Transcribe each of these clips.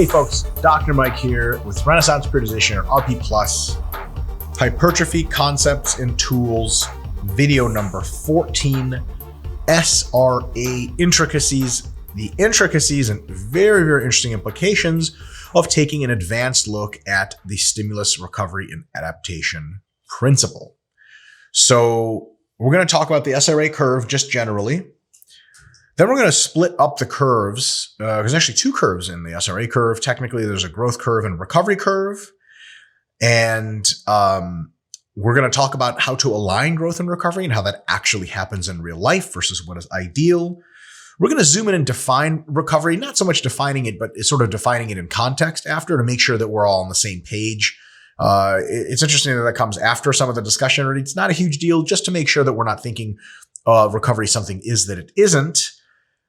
Hey folks, Dr. Mike here with Renaissance Periodization or RP Plus, Hypertrophy Concepts and Tools, video number 14, SRA Intricacies, the intricacies and very, very interesting implications of taking an advanced look at the stimulus recovery and adaptation principle. So we're going to talk about the SRA curve just generally. Then we're going to split up the curves. There's actually two curves in the SRA curve. Technically, there's a growth curve and a recovery curve. And we're going to talk about how to align growth and recovery and how that actually happens in real life versus what is ideal. We're going to zoom in and define recovery, not so much defining it, but sort of defining it in context after to make sure that we're all on the same page. It's interesting that comes after some of the discussion already. It's not a huge deal, just to make sure that we're not thinking recovery something is that it isn't.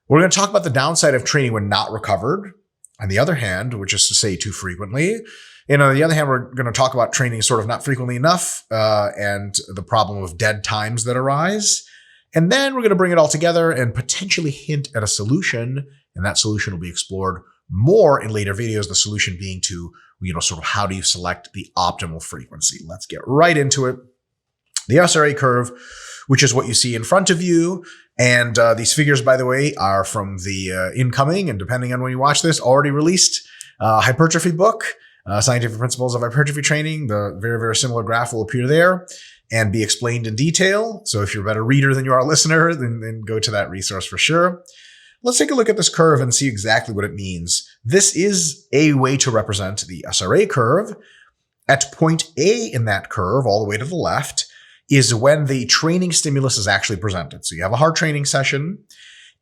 We're going to talk about the downside of training when not recovered, on the other hand, which is to say too frequently. And on the other hand, we're going to talk about training sort of not frequently enough and the problem of dead times that arise. And then we're going to bring it all together and potentially hint at a solution. And that solution will be explored more in later videos, the solution being to, sort of how do you select the optimal frequency? Let's get right into it. The SRA curve, which is what you see in front of you. And these figures, by the way, are from the incoming, and depending on when you watch this, already released hypertrophy book, Scientific Principles of Hypertrophy Training. The very, very similar graph will appear there and be explained in detail. So if you're a better reader than you are a listener, then go to that resource for sure. Let's take a look at this curve and see exactly what it means. This is a way to represent the SRA curve. At point A in that curve, all the way to the left, is when the training stimulus is actually presented. So you have a hard training session,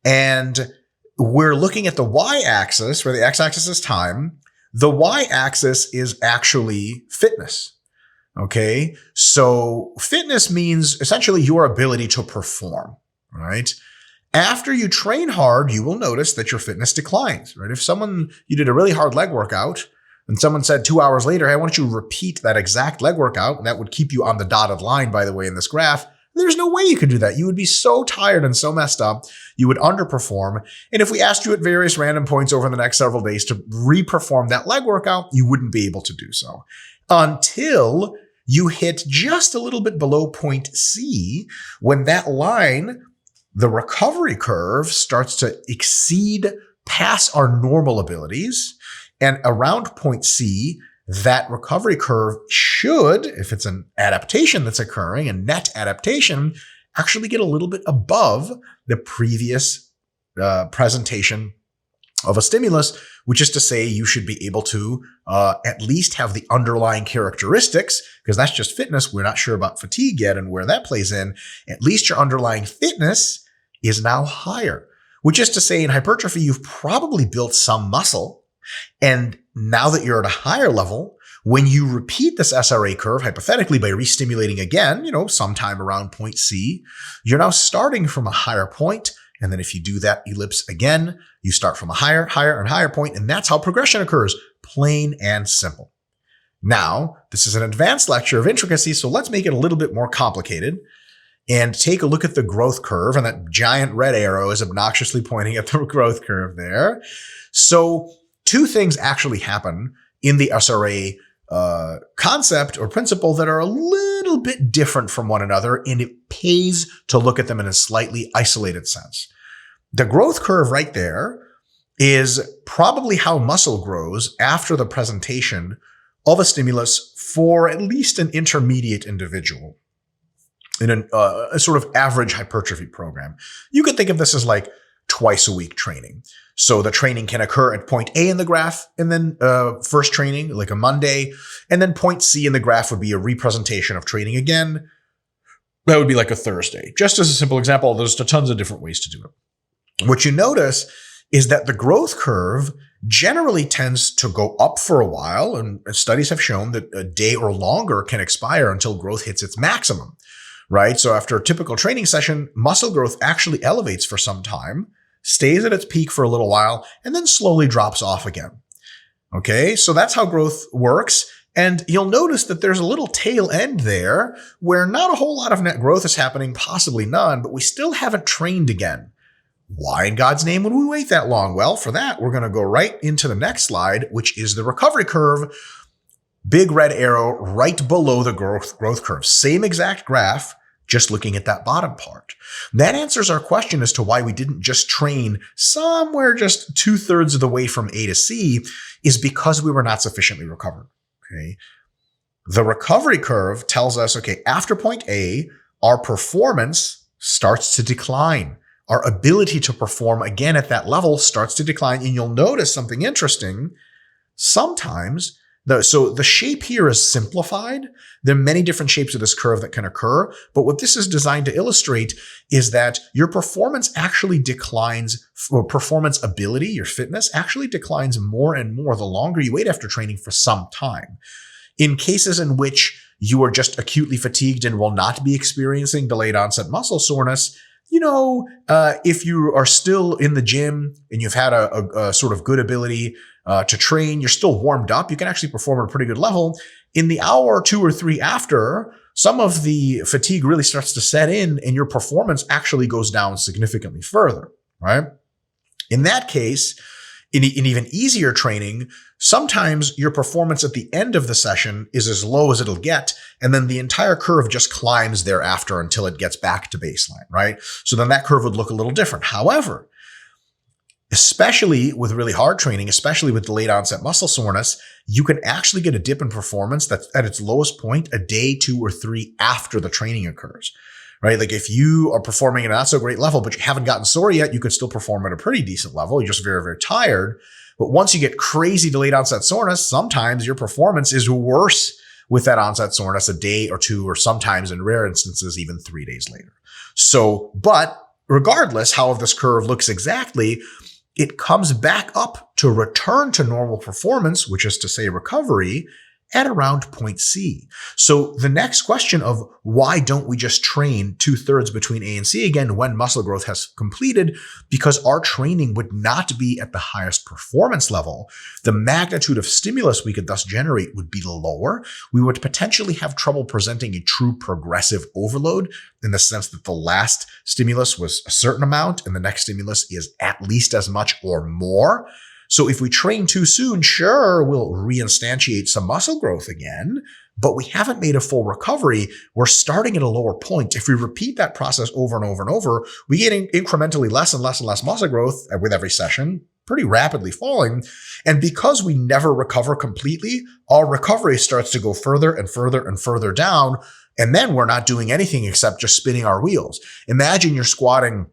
and we're looking at the y-axis, where the x-axis is time. The y-axis is actually fitness. Okay, so fitness means essentially your ability to perform, right? After you train hard, you will notice that your fitness declines, right? If you did a really hard leg workout and someone said 2 hours later, hey, I want you to repeat that exact leg workout, and that would keep you on the dotted line, by the way, in this graph, there's no way you could do that. You would be so tired and so messed up, you would underperform. And if we asked you at various random points over the next several days to reperform that leg workout, you wouldn't be able to do so until you hit just a little bit below point C, when that line, the recovery curve, starts to exceed past our normal abilities. And around point C, that recovery curve should, if it's an adaptation that's occurring, a net adaptation, actually get a little bit above the previous presentation of a stimulus, which is to say you should be able to at least have the underlying characteristics, because that's just fitness. We're not sure about fatigue yet and where that plays in. At least your underlying fitness is now higher, which is to say in hypertrophy, you've probably built some muscle. And now that you're at a higher level, when you repeat this SRA curve, hypothetically by restimulating again, sometime around point C, you're now starting from a higher point. And then if you do that ellipse again, you start from a higher, and higher point. And that's how progression occurs, plain and simple. Now, this is an advanced lecture of intricacy, so let's make it a little bit more complicated and take a look at the growth curve. And that giant red arrow is obnoxiously pointing at the growth curve there. So two things actually happen in the SRA concept or principle that are a little bit different from one another, and it pays to look at them in a slightly isolated sense. The growth curve right there is probably how muscle grows after the presentation of a stimulus for at least an intermediate individual in a sort of average hypertrophy program. You could think of this as like twice a week training. So the training can occur at point A in the graph, and then first training, like a Monday, and then point C in the graph would be a representation of training again. That would be like a Thursday. Just as a simple example, there's tons of different ways to do it. What you notice is that the growth curve generally tends to go up for a while, and studies have shown that a day or longer can expire until growth hits its maximum, right? So after a typical training session, muscle growth actually elevates for some time, stays at its peak for a little while, and then slowly drops off again. Okay, so that's how growth works. And you'll notice that there's a little tail end there where not a whole lot of net growth is happening, possibly none, but we still haven't trained again. Why in God's name would we wait that long? Well, for that, we're going to go right into the next slide, which is the recovery curve. Big red arrow right below the growth curve. Same exact graph, just looking at that bottom part. That answers our question as to why we didn't just train somewhere just 2/3 of the way from A to C, is because we were not sufficiently recovered. Okay. The recovery curve tells us, okay, after point A, our performance starts to decline. Our ability to perform again at that level starts to decline. And you'll notice something interesting. Sometimes, so the shape here is simplified. There are many different shapes of this curve that can occur. But what this is designed to illustrate is that your performance actually declines, or performance ability, your fitness actually declines more and more the longer you wait after training for some time. In cases in which you are just acutely fatigued and will not be experiencing delayed onset muscle soreness, if you are still in the gym and you've had a sort of good ability to train, you're still warmed up, you can actually perform at a pretty good level. In the hour or 2 or 3 after, some of the fatigue really starts to set in and your performance actually goes down significantly further, right? In that case, in even easier training, sometimes your performance at the end of the session is as low as it'll get, and then the entire curve just climbs thereafter until it gets back to baseline, right? So then that curve would look a little different. However, especially with really hard training, especially with delayed onset muscle soreness, you can actually get a dip in performance that's at its lowest point a day, 2 or 3 after the training occurs. Right? Like if you are performing at a not so great level, but you haven't gotten sore yet, you could still perform at a pretty decent level. You're just very, very tired. But once you get crazy delayed onset soreness, sometimes your performance is worse with that onset soreness a day or 2, or sometimes in rare instances, even 3 days later. So, but regardless how this curve looks exactly, it comes back up to return to normal performance, which is to say recovery, at around point C. So the next question of why don't we just train 2/3 between A and C again when muscle growth has completed? Because our training would not be at the highest performance level. The magnitude of stimulus we could thus generate would be lower. We would potentially have trouble presenting a true progressive overload in the sense that the last stimulus was a certain amount and the next stimulus is at least as much or more. So if we train too soon, sure, we'll reinstantiate some muscle growth again, but we haven't made a full recovery. We're starting at a lower point. If we repeat that process over and over and over, we get incrementally less and less and less muscle growth with every session, pretty rapidly falling. And because we never recover completely, our recovery starts to go further and further and further down. And then we're not doing anything except just spinning our wheels. Imagine you're squatting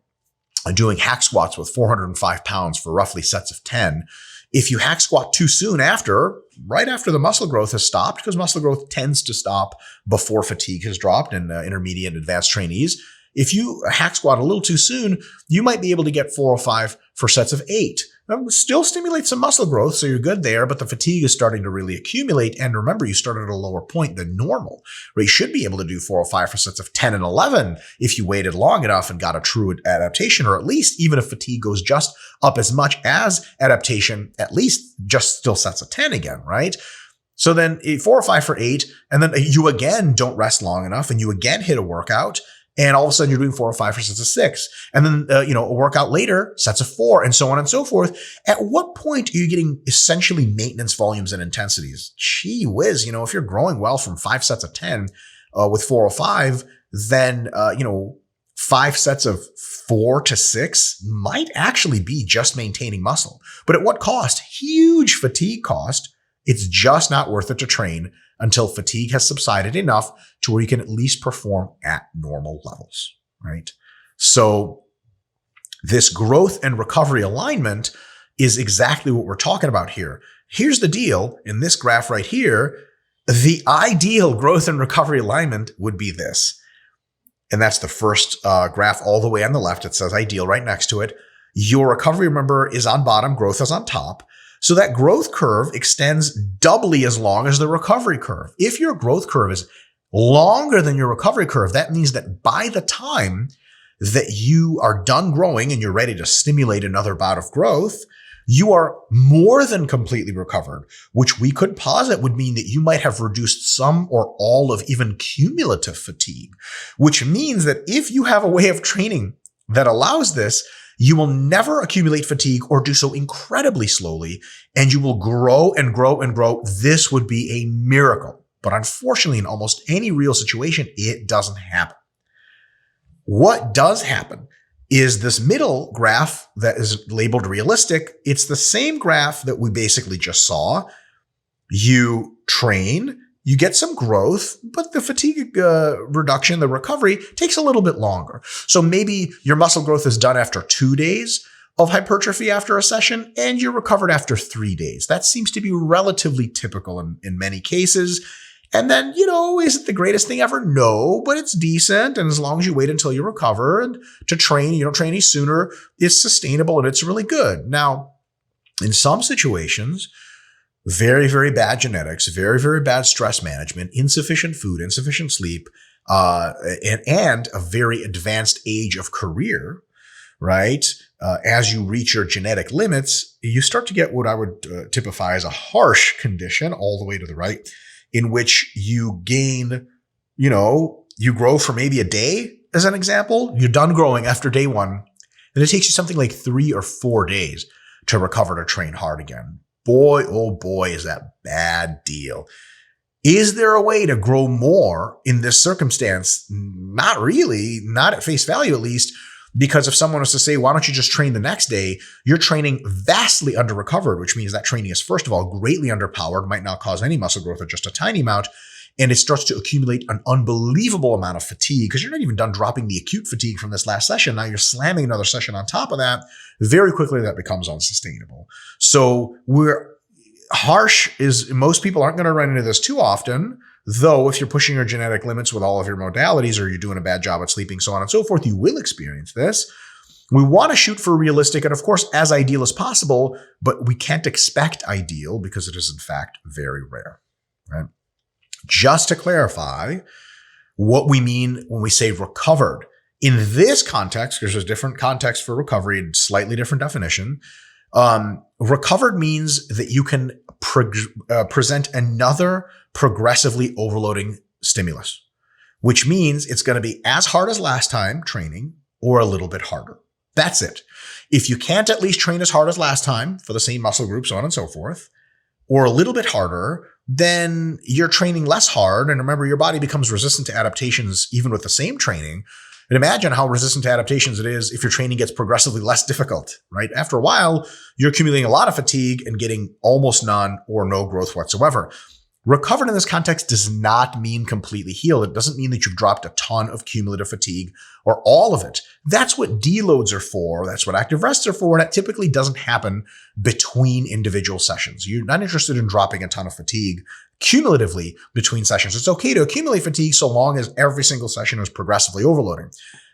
and doing hack squats with 405 pounds for roughly sets of 10. If you hack squat too soon right after the muscle growth has stopped, because muscle growth tends to stop before fatigue has dropped in intermediate and advanced trainees, if you hack squat a little too soon, you might be able to get 405 for sets of 8. Still stimulate some muscle growth, so you're good there, but the fatigue is starting to really accumulate. And remember, you started at a lower point than normal, where you should be able to do 405 for sets of 10 and 11 if you waited long enough and got a true adaptation, or at least even if fatigue goes just up as much as adaptation, at least just still sets of 10 again, right? So then 405 for 8, and then you again don't rest long enough, and you again hit a workout, and all of a sudden you're doing 405 for sets of 6. And then, a workout later, sets of 4, and so on and so forth. At what point are you getting essentially maintenance volumes and intensities? Gee whiz, if you're growing well from 5 sets of 10 with 405, then, 5 sets of 4 to 6 might actually be just maintaining muscle. But at what cost? Huge fatigue cost. It's just not worth it to train until fatigue has subsided enough to where you can at least perform at normal levels, right? So this growth and recovery alignment is exactly what we're talking about here. Here's the deal. In this graph right here, the ideal growth and recovery alignment would be this. And that's the first graph all the way on the left. It says ideal right next to it. Your recovery, remember, is on bottom, growth is on top. So that growth curve extends doubly as long as the recovery curve. If your growth curve is longer than your recovery curve, that means that by the time that you are done growing and you're ready to stimulate another bout of growth, you are more than completely recovered, which we could posit would mean that you might have reduced some or all of even cumulative fatigue, which means that if you have a way of training that allows this, you will never accumulate fatigue or do so incredibly slowly, and you will grow and grow and grow. This would be a miracle. But unfortunately, in almost any real situation, it doesn't happen. What does happen is this middle graph that is labeled realistic. It's the same graph that we basically just saw. You train, you get some growth, but the fatigue reduction, the recovery takes a little bit longer. So maybe your muscle growth is done after 2 days of hypertrophy after a session, and you're recovered after 3 days. That seems to be relatively typical in many cases. And then, is it the greatest thing ever? No, but it's decent. And as long as you wait until you recover and to train, you don't train any sooner, it's sustainable and it's really good. Now, in some situations, very, very bad genetics, very, very bad stress management, insufficient food, insufficient sleep, and a very advanced age of career, right? As you reach your genetic limits, you start to get what I would typify as a harsh condition all the way to the right, in which you gain, you grow for maybe a day, as an example. You're done growing after day 1, and it takes you something like 3 or 4 days to recover to train hard again. Boy, oh boy, is that bad deal. Is there a way to grow more in this circumstance? Not really, not at face value at least, because if someone was to say, why don't you just train the next day, you're training vastly under-recovered, which means that training is, first of all, greatly underpowered, might not cause any muscle growth or just a tiny amount, and it starts to accumulate an unbelievable amount of fatigue because you're not even done dropping the acute fatigue from this last session. Now you're slamming another session on top of that. Very quickly, that becomes unsustainable. So most people aren't going to run into this too often, though if you're pushing your genetic limits with all of your modalities or you're doing a bad job at sleeping, so on and so forth, you will experience this. We want to shoot for realistic and, of course, as ideal as possible, but we can't expect ideal because it is, in fact, very rare, right? Just to clarify what we mean when we say recovered. In this context, because there's different context for recovery and slightly different definition, recovered means that you can present another progressively overloading stimulus, which means it's going to be as hard as last time training or a little bit harder. That's it. If you can't at least train as hard as last time for the same muscle group, so on and so forth, or a little bit harder, then you're training less hard. And remember, your body becomes resistant to adaptations even with the same training. And imagine how resistant to adaptations it is if your training gets progressively less difficult, right? After a while, you're accumulating a lot of fatigue and getting almost none or no growth whatsoever. Recovered in this context does not mean completely healed. It doesn't mean that you've dropped a ton of cumulative fatigue or all of it. That's what deloads are for. That's what active rests are for. And that typically doesn't happen between individual sessions. You're not interested in dropping a ton of fatigue cumulatively between sessions. It's okay to accumulate fatigue so long as every single session is progressively overloading.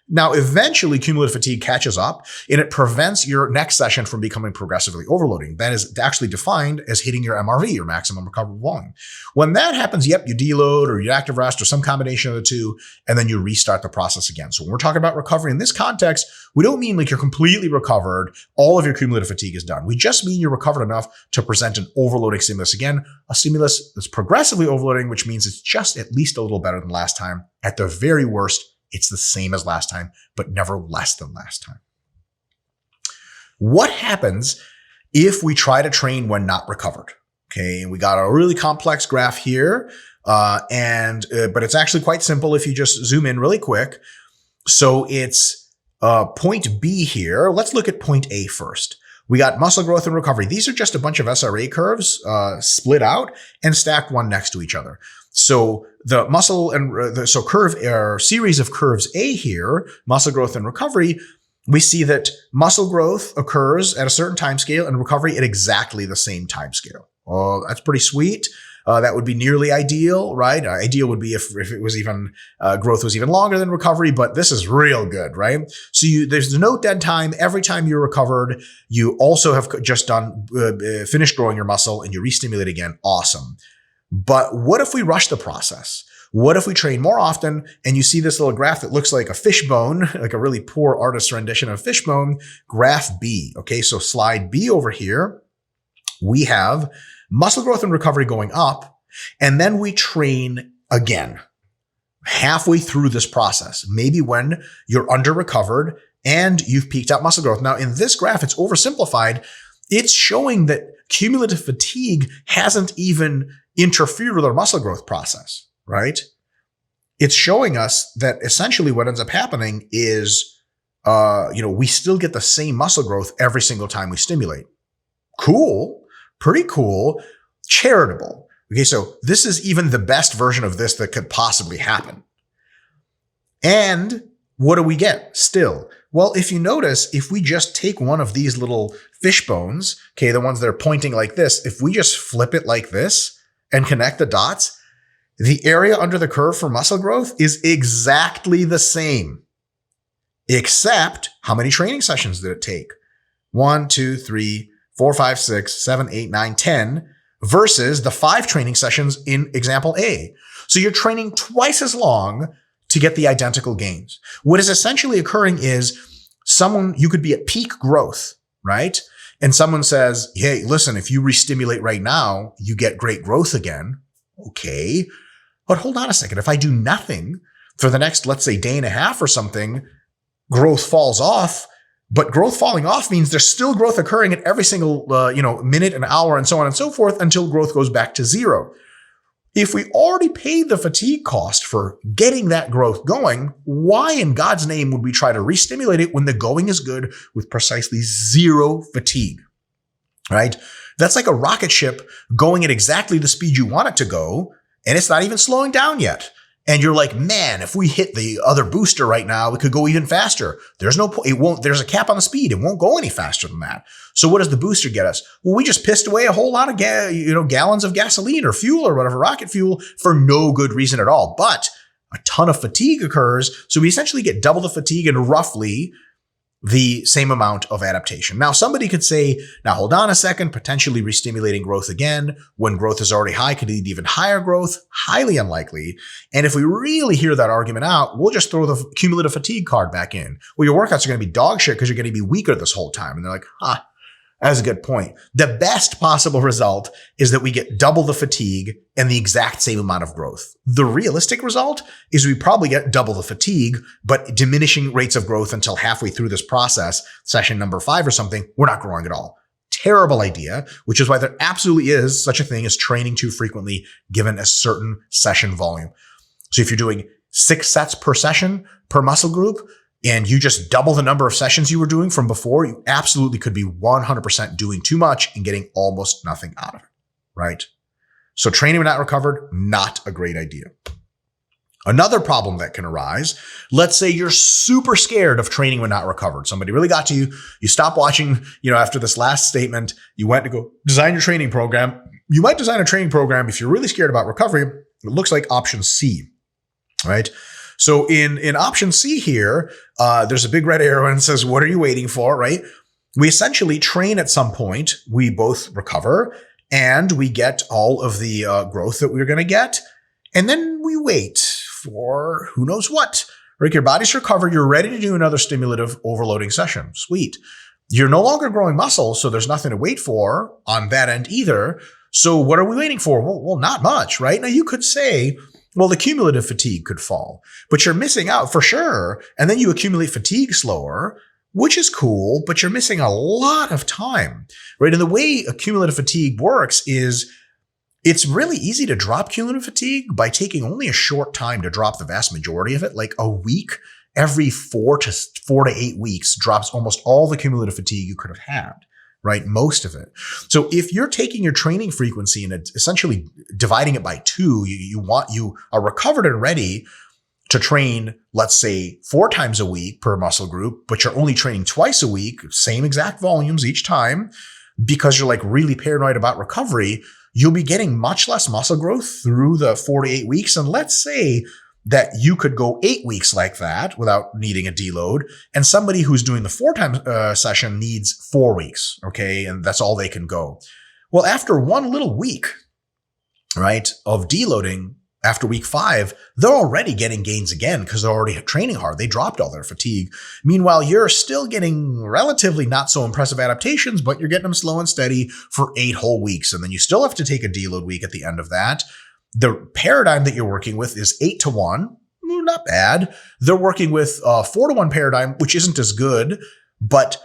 Now, eventually, cumulative fatigue catches up and it prevents your next session from becoming progressively overloading. That is actually defined as hitting your MRV, your maximum recoverable volume. When that happens, you deload or you active rest or some combination of the two, and then you restart the process again. So when we're talking about recovery in this context, we don't mean like you're completely recovered, all of your cumulative fatigue is done. We just mean you're recovered enough to present an overloading stimulus again, a stimulus that's progressively overloading, which means it's just at least a little better than last time. At the very worst, it's the same as last time, but never less than last time. What happens if we try to train when not recovered? Okay, and we got a really complex graph here, but it's actually quite simple if you just zoom in really quick. So it's point B here. Let's look at point A first. We got muscle growth and recovery. These are just a bunch of SRA curves split out and stacked one next to each other. So the muscle and curve or series of curves A here, muscle growth and recovery, we see that muscle growth occurs at a certain time scale and recovery at exactly the same time scale. Oh, that's pretty sweet. That would be nearly ideal, right? Ideal would be if it was even growth was even longer than recovery, but this is real good, right? So there's no dead time. Every time you're recovered, you also have just done finished growing your muscle and you re-stimulate again. Awesome. But what if we rush the process? What if we train more often and you see this little graph that looks like a fishbone, like a really poor artist's rendition of a fishbone, graph B. Okay, so slide B over here, we have muscle growth and recovery going up, and then we train again halfway through this process, maybe when you're under recovered and you've peaked out muscle growth. Now, in this graph, it's oversimplified. It's showing that cumulative fatigue hasn't even interfered with our muscle growth process, right? It's showing us that essentially what ends up happening is, we still get the same muscle growth every single time we stimulate. Cool, pretty cool, charitable. Okay, so this is even the best version of this that could possibly happen. And what do we get still? Well, if you notice, if we just take one of these little fish bones, okay, the ones that are pointing like this, if we just flip it like this and connect the dots, the area under the curve for muscle growth is exactly the same, except how many training sessions did it take? 1, 2, 3, 4, 5, 6, 7, 8, 9, 10 versus the 5 training sessions in example A. So you're training twice as long to get the identical gains. What is essentially occurring is you could be at peak growth, right? And someone says, hey, listen, if you re-stimulate right now, you get great growth again. Okay. But hold on a second. If I do nothing for the next, let's say, day and a half or something, growth falls off. But growth falling off means there's still growth occurring at every single, minute, an hour, and so on and so forth until growth goes back to zero. If we already paid the fatigue cost for getting that growth going, why in God's name would we try to re-stimulate it when the going is good with precisely zero fatigue, right? That's like a rocket ship going at exactly the speed you want it to go, and it's not even slowing down yet. And you're like, man, if we hit the other booster right now, we could go even faster. There's a cap on the speed. It won't go any faster than that. So what does the booster get us? Well, we just pissed away a whole lot of gallons of gasoline or fuel or whatever, rocket fuel, for no good reason at all. But a ton of fatigue occurs. So we essentially get double the fatigue and roughly the same amount of adaptation. Now, somebody could say, now hold on a second, potentially re-stimulating growth again when growth is already high could lead to even higher growth. Highly unlikely. And if we really hear that argument out, we'll just throw the cumulative fatigue card back in. Well, your workouts are going to be dog shit because you're going to be weaker this whole time. And they're like, that's a good point. The best possible result is that we get double the fatigue and the exact same amount of growth. The realistic result is we probably get double the fatigue, but diminishing rates of growth until halfway through this process, session number 5 or something, we're not growing at all. Terrible idea, which is why there absolutely is such a thing as training too frequently given a certain session volume. So if you're doing 6 sets per session per muscle group, and you just double the number of sessions you were doing from before, you absolutely could be 100% doing too much and getting almost nothing out of it, right? So training when not recovered, not a great idea. Another problem that can arise, let's say you're super scared of training when not recovered. Somebody really got to you. You stopped watching, after this last statement, you went to go design your training program. You might design a training program if you're really scared about recovery. It looks like option C, right? So in option C here, there's a big red arrow and it says, what are you waiting for, right? We essentially train at some point. We both recover and we get all of the growth that we're going to get. And then we wait for who knows what, right? Your body's recovered. You're ready to do another stimulative overloading session. Sweet. You're no longer growing muscle, so there's nothing to wait for on that end either. So what are we waiting for? Well, not much, right? Now you could say, well, the cumulative fatigue could fall, but you're missing out for sure. And then you accumulate fatigue slower, which is cool, but you're missing a lot of time, right? And the way accumulative fatigue works is it's really easy to drop cumulative fatigue by taking only a short time to drop the vast majority of it, like a week. Every 4 to 8 weeks drops almost all the cumulative fatigue you could have had, right? Most of it. So if you're taking your training frequency and essentially dividing it by 2, you are recovered and ready to train, let's say 4 times a week per muscle group, but you're only training twice a week, same exact volumes each time, because you're like really paranoid about recovery, you'll be getting much less muscle growth through the 4 to 8 weeks. And let's say that you could go 8 weeks like that without needing a deload. And somebody who's doing the 4 times session needs 4 weeks. Okay. And that's all they can go. Well, after one little week, right, of deloading after week 5, they're already getting gains again because they're already training hard. They dropped all their fatigue. Meanwhile, you're still getting relatively not so impressive adaptations, but you're getting them slow and steady for 8 whole weeks. And then you still have to take a deload week at the end of that. The paradigm that you're working with is 8 to 1, not bad. They're working with a 4-to-1 paradigm, which isn't as good, but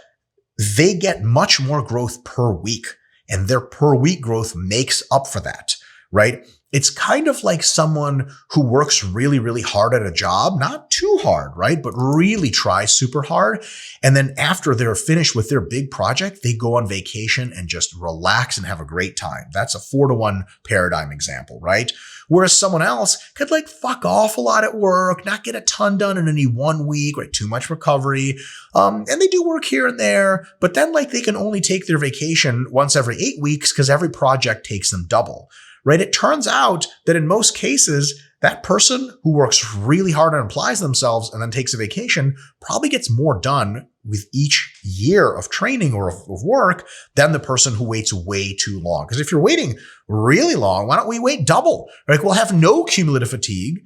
they get much more growth per week, and their per week growth makes up for that, right? It's kind of like someone who works really, really hard at a job, not too hard, right? But really tries super hard. And then after they're finished with their big project, they go on vacation and just relax and have a great time. That's a 4-to-1 paradigm example, right? Whereas someone else could like fuck off a lot at work, not get a ton done in any 1 week, right? Too much recovery. And they do work here and there, but then like they can only take their vacation once every 8 weeks because every project takes them double. Right? It turns out that in most cases, that person who works really hard and applies themselves and then takes a vacation probably gets more done with each year of training or of work than the person who waits way too long. Because if you're waiting really long, why don't we wait double? Like we'll have no cumulative fatigue.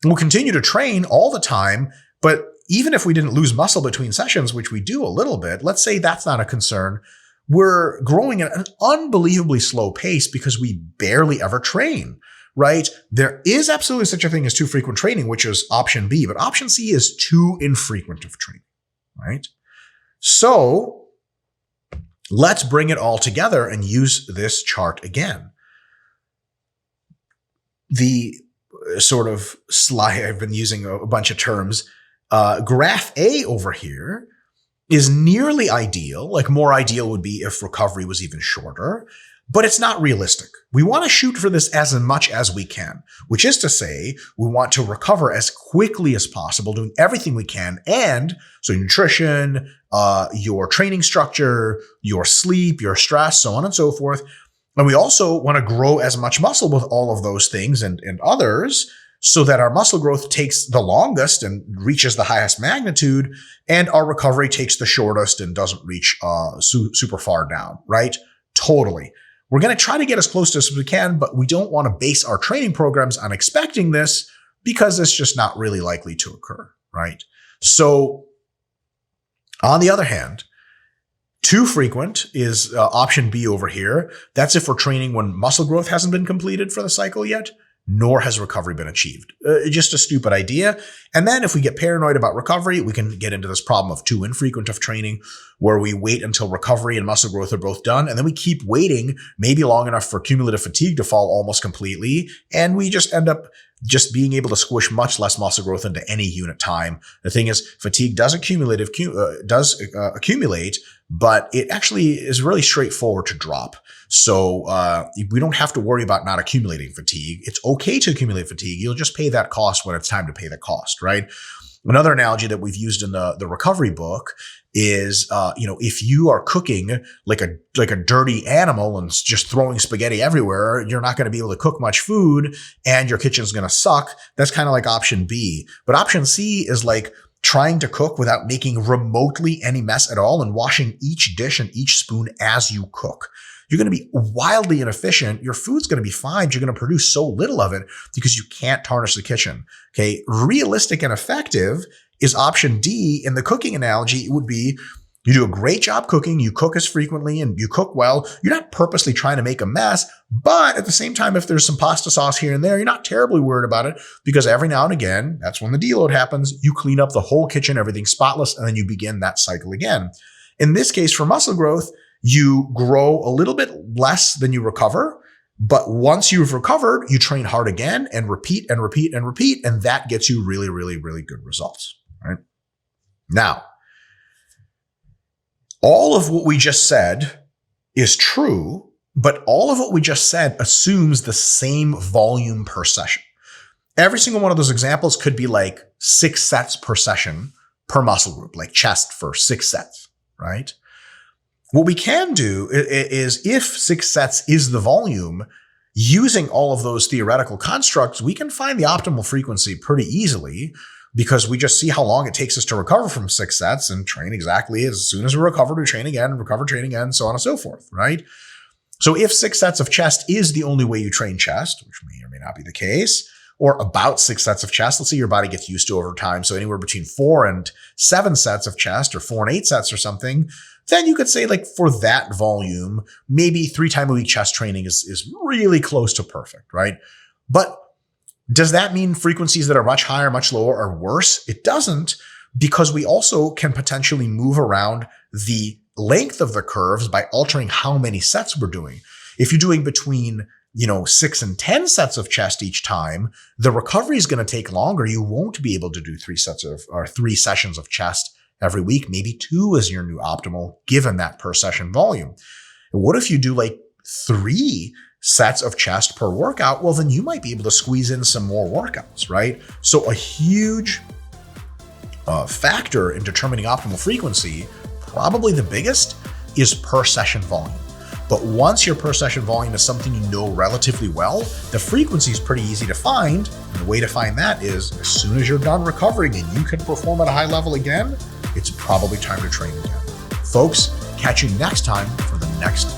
We'll continue to train all the time. But even if we didn't lose muscle between sessions, which we do a little bit, let's say that's not a concern. We're growing at an unbelievably slow pace because we barely ever train, right? There is absolutely such a thing as too frequent training, which is option B, but option C is too infrequent of training, right? So let's bring it all together and use this chart again. The sort of slide, I've been using a bunch of terms, graph A over here is nearly ideal. Like more ideal would be if recovery was even shorter, but it's not realistic. We want to shoot for this as much as we can, which is to say we want to recover as quickly as possible, doing everything we can. And so nutrition, your training structure, your sleep, your stress, so on and so forth. And we also want to grow as much muscle with all of those things and others, so that our muscle growth takes the longest and reaches the highest magnitude, and our recovery takes the shortest and doesn't reach super far down, right? Totally. We're going to try to get as close to this as we can, but we don't want to base our training programs on expecting this because it's just not really likely to occur, right? So on the other hand, too frequent is option B over here. That's if we're training when muscle growth hasn't been completed for the cycle yet, nor has recovery been achieved. Just a stupid idea. And then if we get paranoid about recovery, we can get into this problem of too infrequent of training, where we wait until recovery and muscle growth are both done. And then we keep waiting maybe long enough for cumulative fatigue to fall almost completely. And we just end up just being able to squish much less muscle growth into any unit time. The thing is, fatigue does accumulate, but it actually is really straightforward to drop. So we don't have to worry about not accumulating fatigue. It's okay to accumulate fatigue. You'll just pay that cost when it's time to pay the cost, right? Another analogy that we've used in the recovery book is, if you are cooking like a dirty animal and just throwing spaghetti everywhere, you're not going to be able to cook much food and your kitchen's going to suck. That's kind of like option B. But option C is like trying to cook without making remotely any mess at all and washing each dish and each spoon as you cook. You're going to be wildly inefficient. Your food's going to be fine. You're going to produce so little of it because you can't tarnish the kitchen. Okay. Realistic and effective is option D. In the cooking analogy, it would be you do a great job cooking. You cook as frequently and you cook well. You're not purposely trying to make a mess, but at the same time, if there's some pasta sauce here and there, you're not terribly worried about it because every now and again, that's when the deload happens. You clean up the whole kitchen, everything's spotless, and then you begin that cycle again. In this case, for muscle growth, you grow a little bit less than you recover, but once you've recovered, you train hard again and repeat and repeat and repeat, and that gets you really, really, really good results, right? Now, all of what we just said is true, but all of what we just said assumes the same volume per session. Every single one of those examples could be like 6 sets per session per muscle group, like chest for 6 sets, right? What we can do is if 6 sets is the volume, using all of those theoretical constructs, we can find the optimal frequency pretty easily because we just see how long it takes us to recover from 6 sets and train exactly as soon as we recover, we train again, recover, train again, so on and so forth, right? So if 6 sets of chest is the only way you train chest, which may or may not be the case, or about 6 sets of chest, let's say your body gets used to over time, so anywhere between 4 and 7 sets of chest or 4 and 8 sets or something, then you could say like for that volume, maybe 3 times a week chest training is really close to perfect, right? But Does that mean frequencies that are much higher, much lower are worse? It doesn't, because we also can potentially move around the length of the curves by altering how many sets we're doing. If you're doing between 6 and 10 sets of chest each time, the recovery is going to take longer. You won't be able to do 3 sessions of chest every week. Maybe 2 is your new optimal given that per session volume. What if you do like 3 sets of chest per workout? Well, then you might be able to squeeze in some more workouts, right? So a huge factor in determining optimal frequency, probably the biggest, is per session volume. But once your per session volume is something you know relatively well, the frequency is pretty easy to find. And the way to find that is as soon as you're done recovering and you can perform at a high level again, it's probably time to train again. Folks, catch you next time for the next